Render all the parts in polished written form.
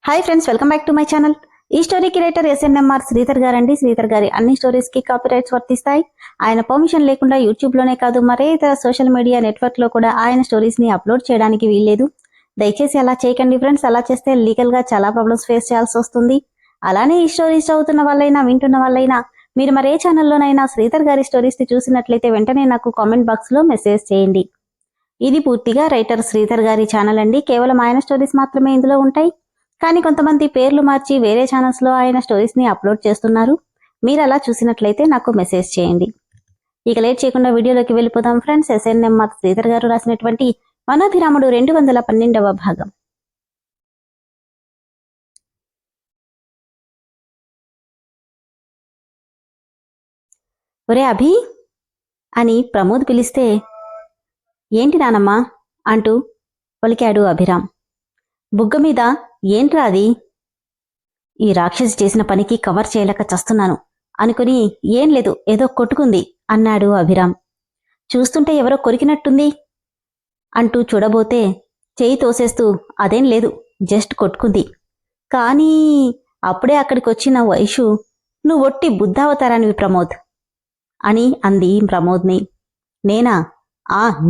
Hi friends, welcome back to my channel. ఈ స్టోరీకి writer SNMR Sridhar గారండి. శ్రీధర్ గారి అన్ని స్టోరీస్ కి కాపీరైట్స్ వర్తిస్తాయి. ఆయన పర్మిషన్ లేకుండా యూట్యూబ్ లోనే కాదు మరే ఇతర సోషల్ మీడియా నెట్వర్క్ లో కూడా ఆయన స్టోరీస్ ని అప్లోడ్ చేయడానికి వీల్లేదు. దయచేసి అలా చేయకండి ఫ్రెండ్స్. అలా చేస్తే లీగల్ గా చాలా ప్రాబ్లమ్స్ ఫేస్ చేయాల్సి వస్తుంది. అలానే ఈ స్టోరీస్ చదువుతున్న వాళ్ళైనా వింటున్న వాళ్ళైనా మీరు మరే ఛానల్లోనైనా శ్రీధర్ గారి స్టోరీస్ ని చూసినట్లయితే వెంటనే నాకు కామెంట్ బాక్స్ లో మెసేజ్ చేయండి. ఇది పూర్తిగా రైటర్ శ్రీధర్ గారి ఛానల్ అండి. కేవలం ఆయన స్టోరీస్ మాత్రమే ఇందులో ఉంటాయి. కానీ కొంతమంది పేర్లు మార్చి వేరే ఛానల్స్ లో ఆయన స్టోరీస్ ని అప్లోడ్ చేస్తున్నారు. మీరు అలా చూసినట్లయితే నాకు మెసేజ్ చేయండి. ఇక లేట్ చేయకుండా వీడియోలోకి వెళ్ళిపోదాం ఫ్రెండ్స్. ఎస్ఎన్ఎంఆర్ శ్రీధర్ గారు రాసినటువంటి వనాభిరాముడు 212వ భాగం. ఒరే అభి అని ప్రమోద్ పిలిస్తే, ఏంటి నానమ్మా అంటూ పలికాడు అభిరామ్. బుగ్గ మీద ఏంట్రా అది? ఈ రాక్షసి చేసిన పనికి కవర్ చేయలేక చస్తున్నాను అనుకుని, ఏం లేదు ఏదో కొట్టుకుంది అన్నాడు అభిరామ్. చూస్తుంటే ఎవరో కొరికినట్టుంది అంటూ చూడబోతే చేయి తోసేస్తూ, అదేం లేదు జస్ట్ కొట్టుకుంది. కానీ అప్పుడే అక్కడికొచ్చిన వైషు, నువ్వొట్టి బుద్ధావతారానివి ప్రమోద్ అని అంది ప్రమోద్ని. నేనా?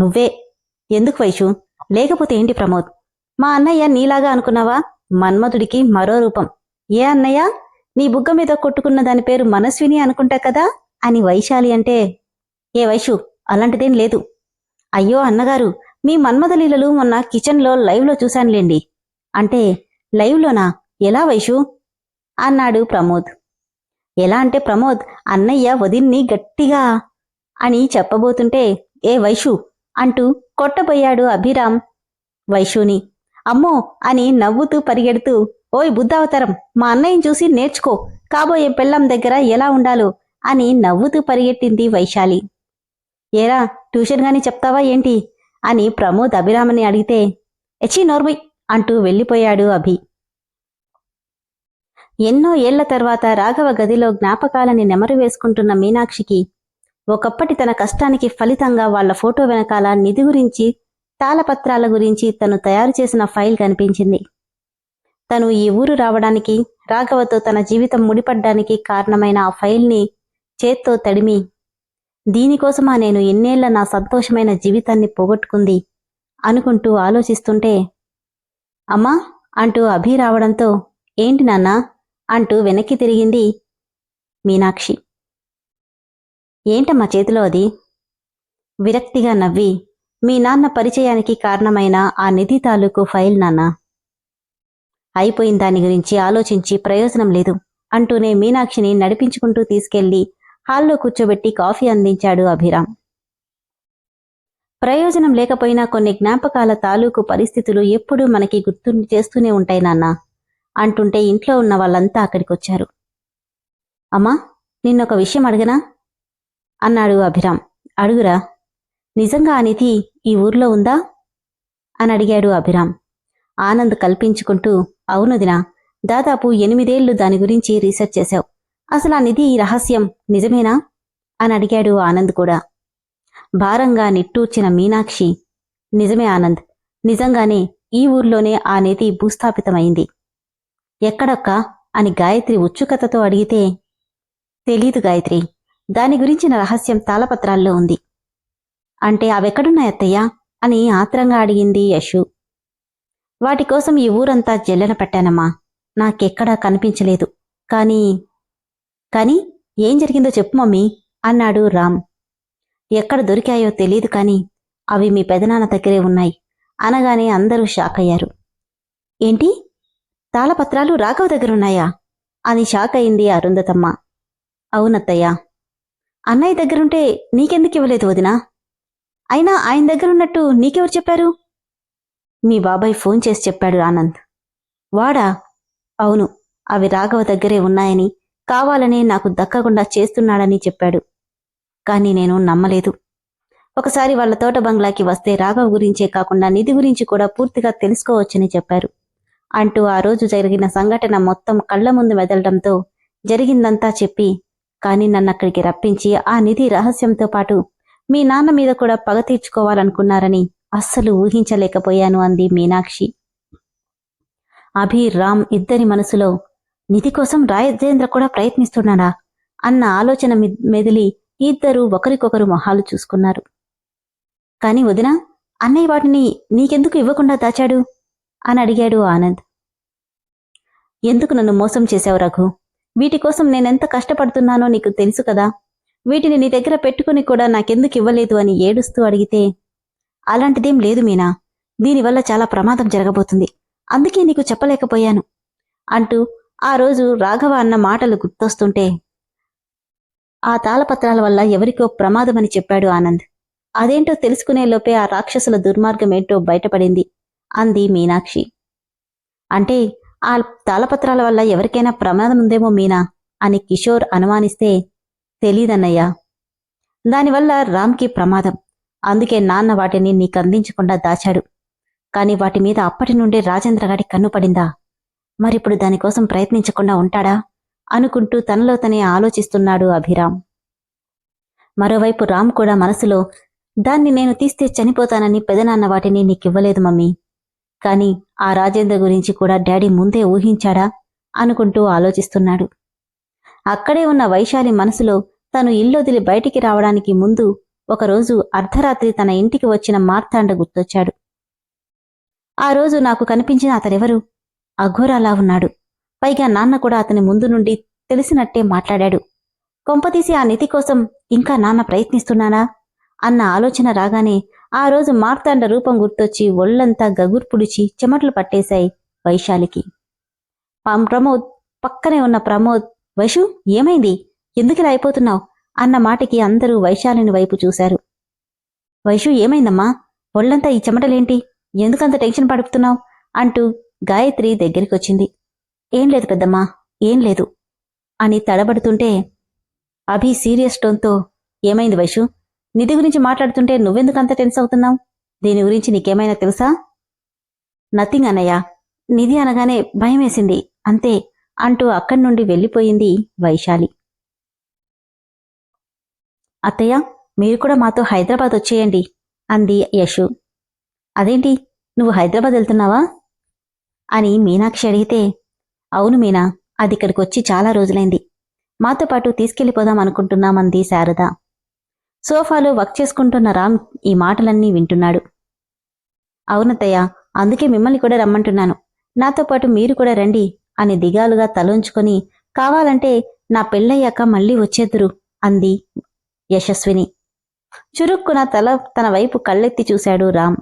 నువ్వే. ఎందుకు వైషు? లేకపోతే ఏంటి ప్రమోద్? మా అన్నయ్య నీలాగా అనుకున్నావా? మన్మధుడికి మరో రూపం. ఏ అన్నయ్య? నీ బుగ్గ మీద కొట్టుకున్న దాని పేరు మనస్విని అనుకుంటా కదా అని వైశాలి అంటే, ఏ వైషు అలాంటిదేం లేదు. అయ్యో అన్నగారు, మీ మన్మధలీలలు మొన్న కిచెన్లో లైవ్లో చూశానులేండి. అంటే లైవ్లోనా? ఎలా వైషు అన్నాడు ప్రమోద్. ఎలా అంటే ప్రమోద్, అన్నయ్య వదిన్ని గట్టిగా అని చెప్పబోతుంటే, ఏ వైషు అంటూ కొట్టబోయాడు అభిరామ్ వైషుని. అమ్మో అని నవ్వుతూ పరిగెడుతూ, ఓయ్ బుద్ధావతారం, మా అన్నయ్యని చూసి నేర్చుకో, కాబోయే పెళ్ళం దగ్గర ఎలా ఉండాలో అని నవ్వుతూ పరిగెట్టింది వైశాలి. ఏరా ట్యూషన్ గాని చెప్తావా ఏంటి అని ప్రమోద్ అభిరామని అడిగితే, ఎచ్చి నోర్మై అంటూ వెళ్ళిపోయాడు అభి. ఎన్నో ఏళ్ల తర్వాత రాఘవ గదిలో జ్ఞాపకాలని నెమరు వేసుకుంటున్న మీనాక్షికి ఒకప్పటి తన కష్టానికి ఫలితంగా వాళ్ల ఫోటో వెనకాల నిధి గురించి, తాళపత్రాల గురించి తను తయారు చేసిన ఫైల్ కనిపించింది. తను ఈ ఊరు రావడానికి, రాఘవతో తన జీవితం ముడిపడ్డానికి కారణమైన ఆ ఫైల్ని చేత్తో తడిమి, దీనికోసమా నేను ఎన్నేళ్ల నా సంతోషమైన జీవితాన్ని పోగొట్టుకుంది అనుకుంటూ ఆలోచిస్తుంటే, అమ్మా అంటూ అభి రావడంతో, ఏంటి నాన్నా అంటూ వెనక్కి తిరిగింది మీనాక్షి. ఏంటమ్మా చేతిలో అది? విరక్తిగా నవ్వి, మీ నాన్న పరిచయానికి కారణమైన ఆ నిధి తాలూకు ఫైల్ నాన్న. అయిపోయిన దాని గురించి ఆలోచించి ప్రయోజనం లేదు అంటూనే మీనాక్షిని నడిపించుకుంటూ తీసుకెళ్లి హాల్లో కూర్చోబెట్టి కాఫీ అందించాడు అభిరామ్. ప్రయోజనం లేకపోయినా కొన్ని జ్ఞాపకాల తాలూకు పరిస్థితులు ఎప్పుడూ మనకి గుర్తు చేస్తూనే ఉంటాయి నాన్న అంటుంటే ఇంట్లో ఉన్న వాళ్ళంతా అక్కడికొచ్చారు. అమ్మా, నిన్నొక విషయం అడగనా అన్నాడు అభిరామ్. అడుగురా. నిజంగా ఆ నిధి ఈ ఊర్లో ఉందా అని అడిగాడు అభిరామ్. ఆనంద్ కల్పించుకుంటూ, అవునుదినా, దాదాపు 8 ఏళ్లు దాని గురించి రీసెర్చ్ చేశావు. అసలు ఆ నిధి రహస్యం నిజమేనా అని అడిగాడు ఆనంద్ కూడా. భారంగా నిట్టూర్చిన మీనాక్షి, నిజమే ఆనంద్, నిజంగానే ఈ ఊర్లోనే ఆ నిధి భూస్థాపితమైంది. ఎక్కడొక్క అని గాయత్రి ఉత్సుకతతో అడిగితే, తెలీదు గాయత్రి, దాని గురించిన రహస్యం తాళపత్రాల్లో ఉంది. అంటే అవెక్కడున్నాయత్తయ్యా అని ఆత్రంగా అడిగింది యశు. వాటి కోసం ఈ ఊరంతా జల్లెన పెట్టానమ్మా, నాకెక్కడా కనిపించలేదు. కానీ ఏం జరిగిందో చెప్పు మమ్మీ అన్నాడు రామ్. ఎక్కడ దొరికాయో తెలీదు కానీ అవి మీ పెదనాన్న దగ్గరే ఉన్నాయి అనగానే అందరూ షాక్ అయ్యారు. ఏంటి, తాళపత్రాలు రాఘవ దగ్గరున్నాయా అని షాక్ అయింది అరుంధతమ్మ. అవునత్తయ్యా. అన్నయ్య దగ్గరుంటే నీకెందుకు ఇవ్వలేదు వదినా? అయినా ఆయన దగ్గరున్నట్టు నీకెవరు చెప్పారు? మీ బాబాయ్ ఫోన్ చేసి చెప్పాడు ఆనంద్. వాడా? అవును, అవి రాఘవ దగ్గరే ఉన్నాయని, కావాలనే నాకు దక్కకుండా చేస్తున్నాడని చెప్పాడు. కానీ నేను నమ్మలేదు. ఒకసారి వాళ్ళ తోట బంగ్లాకి వస్తే రాఘవ గురించే కాకుండా నిధి గురించి కూడా పూర్తిగా తెలుసుకోవచ్చని చెప్పారు అంటూ ఆ రోజు జరిగిన సంఘటన మొత్తం కళ్ల ముందు మెదలడంతో జరిగిందంతా చెప్పి, కానీ నన్నక్కడికి రప్పించి ఆ నిధి రహస్యంతో పాటు మీ నాన్న మీద కూడా పగ తీర్చుకోవాలనుకున్నారని అస్సలు ఊహించలేకపోయాను అంది మీనాక్షి. అభి రామ్ ఇద్దరి మనసులో నిధి కోసం రాజేంద్ర కూడా ప్రయత్నిస్తున్నాడా అన్న ఆలోచన మెదిలి ఇద్దరూ ఒకరికొకరు మొహాలు చూసుకున్నారు. కాని వదినా, అన్నయ్య వాటిని నీకెందుకు ఇవ్వకుండా దాచాడు అని అడిగాడు ఆనంద్. ఎందుకు నన్ను మోసం చేశావు రఘు? వీటి కోసం నేనెంత కష్టపడుతున్నానో నీకు తెలుసు కదా. వీటిని నీ దగ్గర పెట్టుకుని కూడా నాకెందుకు ఇవ్వలేదు అని ఏడుస్తూ అడిగితే, అలాంటిదేం లేదు మీనా, దీనివల్ల చాలా ప్రమాదం జరగబోతుంది, అందుకే నీకు చెప్పలేకపోయాను అంటూ ఆ రోజు రాఘవ అన్న మాటలు గుర్తొస్తుంటే, ఆ తాళపత్రాల వల్ల ఎవరికో ప్రమాదమని చెప్పాడు ఆనంద్. అదేంటో తెలుసుకునే లోపే ఆ రాక్షసుల దుర్మార్గమేంటో బయటపడింది అంది మీనాక్షి. అంటే ఆ తాళపత్రాల వల్ల ఎవరికైనా ప్రమాదం ఉందేమో మీనా అని కిషోర్ అనుమానిస్తే, తెలీదన్నయ్యా, దానివల్ల రామ్కి ప్రమాదం, అందుకే నాన్న వాటిని నీకందించకుండా దాచాడు. కాని వాటి మీద అప్పటి నుండే రాజేంద్రగాడి కన్ను పడిందా? మరిప్పుడు దానికోసం ప్రయత్నించకుండా ఉంటాడా అనుకుంటూ తనలో తనే ఆలోచిస్తున్నాడు అభిరామ్. మరోవైపు రామ్ కూడా మనసులో, దాన్ని నేను తీస్తే చనిపోతానని పెదనాన్న వాటిని నీకివ్వలేదు మమ్మీ, కాని ఆ రాజేంద్ర గురించి కూడా డాడీ ముందే ఊహించాడా అనుకుంటూ ఆలోచిస్తున్నాడు. అక్కడే ఉన్న వైశాలి మనసులో తను ఇల్లొదిలి బయటికి రావడానికి ముందు ఒకరోజు అర్ధరాత్రి తన ఇంటికి వచ్చిన మార్తాండ గుర్తొచ్చాడు. ఆ రోజు నాకు కనిపించిన అతడెవరు? అఘోరాలా ఉన్నాడు. పైగా నాన్న కూడా అతని ముందు నుండి తెలిసినట్టే మాట్లాడాడు. కొంపతీసి ఆ నిధి కోసం ఇంకా నాన్న ప్రయత్నిస్తున్నానా అన్న ఆలోచన రాగానే ఆ రోజు మార్తాండ రూపం గుర్తొచ్చి ఒళ్లంతా గగుర్పుడిచి చెమటలు పట్టేశాయి వైశాలికి. ప్రమోద్ పక్కనే ఉన్న ప్రమోద్, వైషు ఏమైంది, ఎందుకిలా అయిపోతున్నావు అన్న మాటకి అందరూ వైశాలిని వైపు చూశారు. వైషు ఏమైందమ్మా, ఒళ్లంతా ఈ చెమటలేంటి, ఎందుకంత టెన్షన్ పడుపుతున్నావు అంటూ గాయత్రి దగ్గరికొచ్చింది. ఏం లేదు పెద్దమ్మా, ఏం లేదు అని తడబడుతుంటే అభి సీరియస్ టోన్తో, ఏమైంది వైషు, నిధి గురించి మాట్లాడుతుంటే నువ్వెందుకంత టెన్స్ అవుతున్నావు, దీని గురించి నీకేమైనా తెలుసా? నథింగ్ అన్నయ్య, నిధి అనగానే భయమేసింది అంతే అంటూ అక్కడి నుండి వెళ్ళిపోయింది వైశాలి. అత్తయ్య, మీరు కూడా మాతో హైదరాబాద్ వచ్చేయండి అంది యశు. అదేంటి, నువ్వు హైదరాబాద్ వెళ్తున్నావా అని మీనాక్షి అడిగితే, అవును మీనా, అది ఇక్కడికొచ్చి చాలా రోజులైంది, మాతో పాటు తీసుకెళ్లిపోదాం అనుకుంటున్నామంది శారద. సోఫాలో వర్క్ చేసుకుంటున్న రామ్ ఈ మాటలన్నీ వింటున్నాడు. అవునత్తయ్య, అందుకే మిమ్మల్ని కూడా రమ్మంటున్నాను, నాతో పాటు మీరు కూడా రండి అని దిగాలుగా తలోంచుకొని, కావాలంటే నా పెళ్ళయ్యాక మళ్లీ వచ్చేద్దురు అంది యశస్విని. చురుక్కున తన వైపు కళ్ళెత్తి చూశాడు రామ్.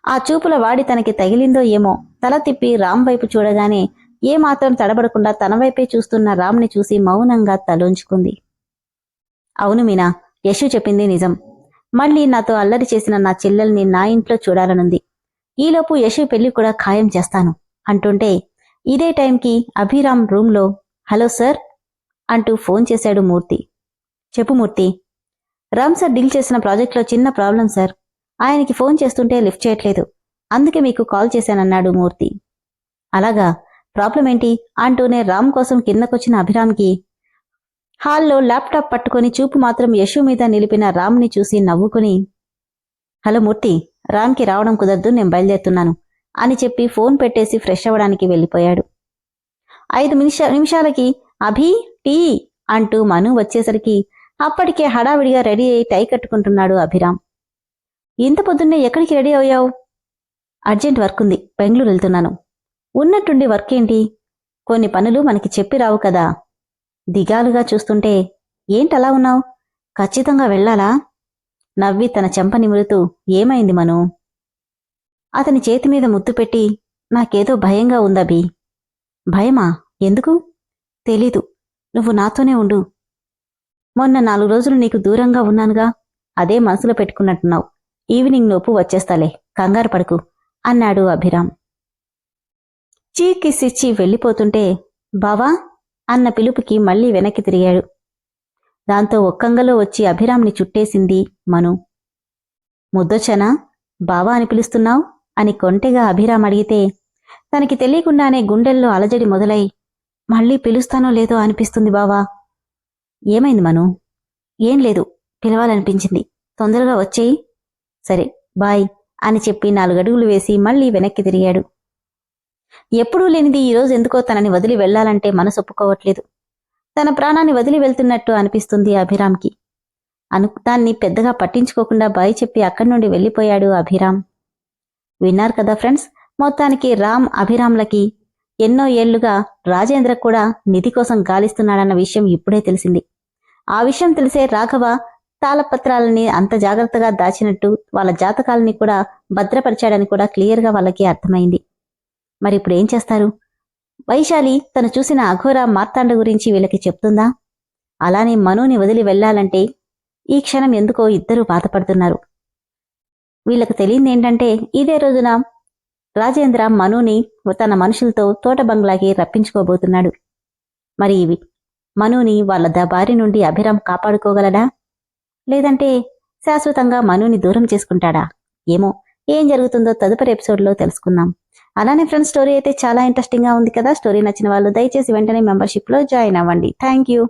ఆ చూపుల వాడి తనకి తగిలిందో ఏమో తల తిప్పి రామ్ వైపు చూడగానే ఏమాత్రం తడబడకుండా తన వైపే చూస్తున్న రామ్ని చూసి మౌనంగా తలోంచుకుంది. అవును మీనా, యశు చెప్పింది నిజం, మళ్ళీ నాతో అల్లరి చేసిన నా చెల్లెల్ని నా ఇంట్లో చూడాలనుంది, ఈలోపు యశు పెళ్లి కూడా ఖాయం చేస్తాను అంటుంటే ఇదే టైంకి అభిరామ్ రూంలో, హలో సార్ అంటూ ఫోన్ చేశాడు మూర్తి. చెప్పు మూర్తి. రామ్ సార్ డీల్ చేసిన ప్రాజెక్ట్లో చిన్న ప్రాబ్లం సార్, ఆయనకి ఫోన్ చేస్తుంటే లిఫ్ట్ చేయట్లేదు, అందుకే మీకు కాల్ చేశానన్నాడు మూర్తి. అలాగా, ప్రాబ్లం ఏంటి అంటూనే రామ్ కోసం కిందకొచ్చిన అభిరామ్కి హాల్లో ల్యాప్టాప్ పట్టుకుని చూపు మాత్రం యశు మీద నిలిపిన రామ్ని చూసి నవ్వుకుని, హలో మూర్తి, రామ్కి రావడం కుదరదు, నేను బయలుదేరుతున్నాను అని చెప్పి ఫోన్ పెట్టేసి ఫ్రెష్ అవ్వడానికి వెళ్ళిపోయాడు. 5 నిమిషాలకి అభి టీ అంటూ మను వచ్చేసరికి అప్పటికే హడావిడిగా రెడీ అయి టై కట్టుకుంటున్నాడు అభిరామ్. ఇంత పొద్దున్నే ఎక్కడికి రెడీ అయ్యావు? అర్జెంట్ వర్క్ ఉంది, బెంగళూరు వెళ్తున్నాను. ఉన్నట్టుండి వర్క్ ఏంటి? కొన్ని పనులు మనకి చెప్పి రావు కదా. దిగాలుగా చూస్తుంటే, ఏంటలా ఉన్నావు, ఖచ్చితంగా వెళ్లాలా? నవ్వి తన చెంప నిమురుతూ, ఏమైంది మను? అతని చేతి మీద ముద్దు పెట్టి, నాకేదో భయంగా ఉందభి. భయమా? ఎందుకు? తెలీదు, నువ్వు నాతోనే ఉండు. మొన్న 4 రోజులు నీకు దూరంగా ఉన్నానుగా, అదే మనసులో పెట్టుకున్నట్టున్నావు. ఈవినింగ్ లోపు వచ్చేస్తాలే, కంగారు పడుకు అన్నాడు అభిరామ్. చీకిసిచ్చి వెళ్ళిపోతుంటే, బావా అన్న పిలుపుకి మళ్లీ వెనక్కి తిరిగాడు. దాంతో ఒక్కంగలో వచ్చి అభిరామ్ని చుట్టేసింది మను. ముద్దొచ్చానా, బావా అని పిలుస్తున్నావు అని కొంటెగా అభిరామ్ అడిగితే, తనకి తెలియకుండానే గుండెల్లో అలజడి మొదలై, మళ్లీ పిలుస్తానో లేదో అనిపిస్తుంది బావా. ఏమైంది మను? ఏం లేదు, పిలవాలనిపించింది, తొందరగా వచ్చేయి. సరే బాయ్ అని చెప్పి 4 అడుగులు వేసి మళ్లీ వెనక్కి తిరిగాడు. ఎప్పుడూ లేనిది ఈరోజు ఎందుకో తనని వదిలి వెళ్లాలంటే మనసు ఒప్పుకోవట్లేదు. తన ప్రాణాన్ని వదిలి వెళ్తున్నట్టు అనిపిస్తుంది అభిరామ్కి. దాన్ని పెద్దగా పట్టించుకోకుండా బాయ్ చెప్పి అక్కడి నుండి వెళ్లిపోయాడు అభిరామ్. విన్నారు కదా ఫ్రెండ్స్, మొత్తానికి రామ్ అభిరామ్లకి ఎన్నో ఏళ్లుగా రాజేంద్ర కూడా నిధి కోసం గాలిస్తున్నాడన్న విషయం ఇప్పుడే తెలిసింది. ఆ విషయం తెలిసే రాఘవ తాళపత్రాలని అంత జాగ్రత్తగా దాచినట్టు వాళ్ళ జాతకాలని కూడా భద్రపరిచాడని కూడా క్లియర్గా వాళ్ళకి అర్థమైంది. మరి ఇప్పుడు ఏం చేస్తారు? వైశాలి తను చూసిన అఘోర మార్తాండ గురించి వీళ్ళకి చెప్తుందా? అలానే మనుని వదిలి వెళ్లాలంటే ఈ క్షణం ఎందుకో ఇద్దరూ బాధపడుతున్నారు. వీళ్ళకు తెలియదేంటంటే ఇదే రోజున రాజేంద్ర మనుని తన మనుషులతో తోట బంగ్లాకి రప్పించుకోబోతున్నాడు. మరి ఇవి మనుని వాళ్ళ బారి నుండి అభిరామ్ కాపాడుకోగలడా, లేదంటే శాశ్వతంగా మనుని దూరం చేసుకుంటాడా? ఏమో, ఏం జరుగుతుందో తదుపరి ఎపిసోడ్లో తెలుసుకుందాం. అలానే ఫ్రెండ్స్, స్టోరీ అయితే చాలా ఇంట్రెస్టింగ్గా ఉంది కదా. స్టోరీ నచ్చిన వాళ్ళు దయచేసి వెంటనే మెంబర్షిప్లో జాయిన్ అవ్వండి. Thank you.